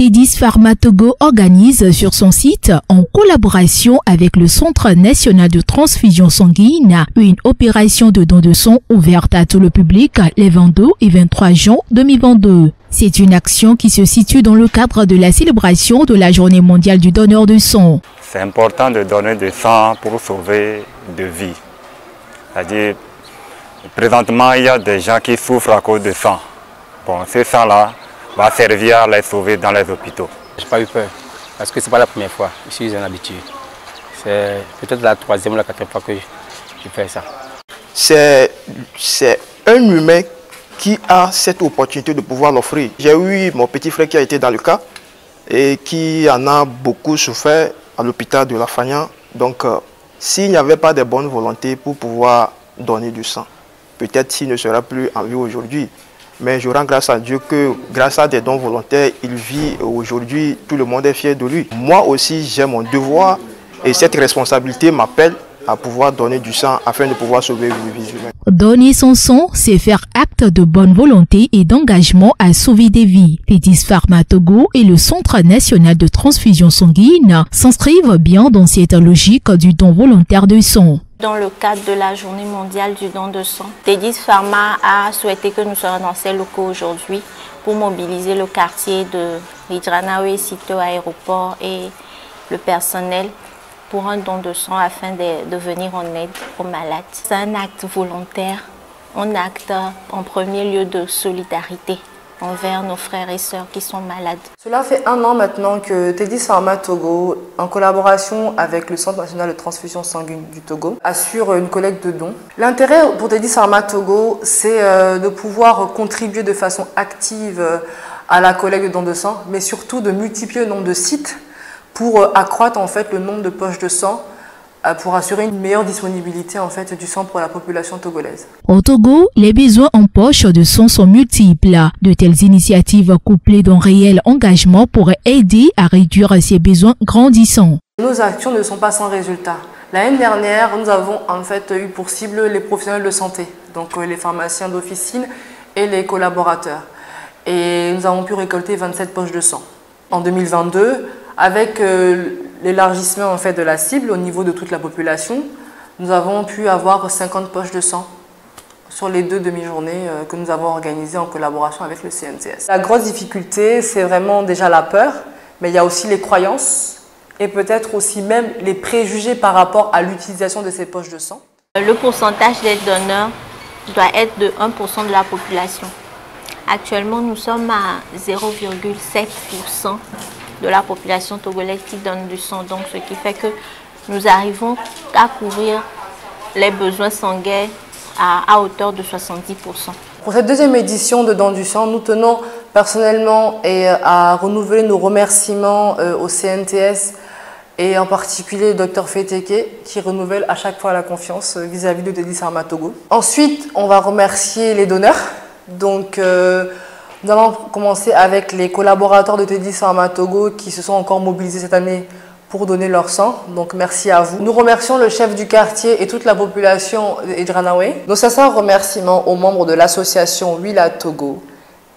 Tedis Pharma Togo organise sur son site, en collaboration avec le Centre national de transfusion sanguine, une opération de don de sang ouverte à tout le public les 22 et 23 juin 2022. C'est une action qui se situe dans le cadre de la célébration de la Journée mondiale du donneur de sang. C'est important de donner du sang pour sauver des vies. C'est-à-dire, présentement, il y a des gens qui souffrent à cause de sang. Bon, ce sang-là va servir à les sauver dans les hôpitaux. Je n'ai pas eu peur, parce que ce n'est pas la première fois, je suis un habitué. C'est peut-être la troisième ou la quatrième fois que je fais ça. C'est un humain qui a cette opportunité de pouvoir l'offrir. J'ai eu mon petit frère qui a été dans le cas et qui en a beaucoup souffert à l'hôpital de La Fagnan. Donc, s'il n'y avait pas de bonne volonté pour pouvoir donner du sang, peut-être s'il ne sera plus en vie aujourd'hui. Mais je rends grâce à Dieu que grâce à des dons volontaires, il vit aujourd'hui, tout le monde est fier de lui. Moi aussi, j'ai mon devoir et cette responsabilité m'appelle à pouvoir donner du sang afin de pouvoir sauver une vie humaine. Donner son sang, c'est faire acte de bonne volonté et d'engagement à sauver des vies. Tedis Pharma Togo et le Centre national de transfusion sanguine s'inscrivent bien dans cette logique du don volontaire de sang. Dans le cadre de la Journée mondiale du don de sang, Tedis Pharma a souhaité que nous soyons dans ces locaux aujourd'hui pour mobiliser le quartier de Hidranawe, Sito Aéroport et le personnel pour un don de sang afin de venir en aide aux malades. C'est un acte volontaire, un acte en premier lieu de solidarité envers nos frères et sœurs qui sont malades. Cela fait 1 an maintenant que Tedis Pharma Togo, en collaboration avec le Centre national de transfusion sanguine du Togo, assure une collecte de dons. L'intérêt pour Tedis Pharma Togo, c'est de pouvoir contribuer de façon active à la collecte de dons de sang, mais surtout de multiplier le nombre de sites pour accroître en fait le nombre de poches de sang, pour assurer une meilleure disponibilité en fait du sang pour la population togolaise. Au Togo, les besoins en poche de sang sont multiples. De telles initiatives couplées d'un réel engagement pourraient aider à réduire ces besoins grandissants. Nos actions ne sont pas sans résultat. L'année dernière, nous avons en fait eu pour cible les professionnels de santé, donc les pharmaciens d'officine et les collaborateurs. Et nous avons pu récolter 27 poches de sang. En 2022, avec l'élargissement en fait de la cible au niveau de toute la population, nous avons pu avoir 50 poches de sang sur les 2 demi-journées que nous avons organisées en collaboration avec le CNTS. La grosse difficulté, c'est vraiment déjà la peur, mais il y a aussi les croyances et peut-être aussi même les préjugés par rapport à l'utilisation de ces poches de sang. Le pourcentage des donneurs doit être de 1% de la population. Actuellement, nous sommes à 0,7% de la population togolaise qui donne du sang, donc ce qui fait que nous arrivons à couvrir les besoins sanguins à hauteur de 70%. Pour cette 2e édition de Don du sang, nous tenons personnellement à renouveler nos remerciements au CNTS et en particulier le Dr Feteke qui renouvelle à chaque fois la confiance vis-à-vis de Tedis Pharma Togo. Ensuite, on va remercier les donneurs. Donc, nous allons commencer avec les collaborateurs de Tedis Pharma Togo qui se sont encore mobilisés cette année pour donner leur sang. Donc merci à vous. Nous remercions le chef du quartier et toute la population d'Hidranawe. Nos sincères remerciements aux membres de l'association Willa Togo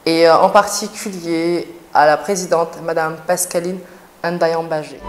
et en particulier à la présidente, Madame Pascaline Ndayambagé.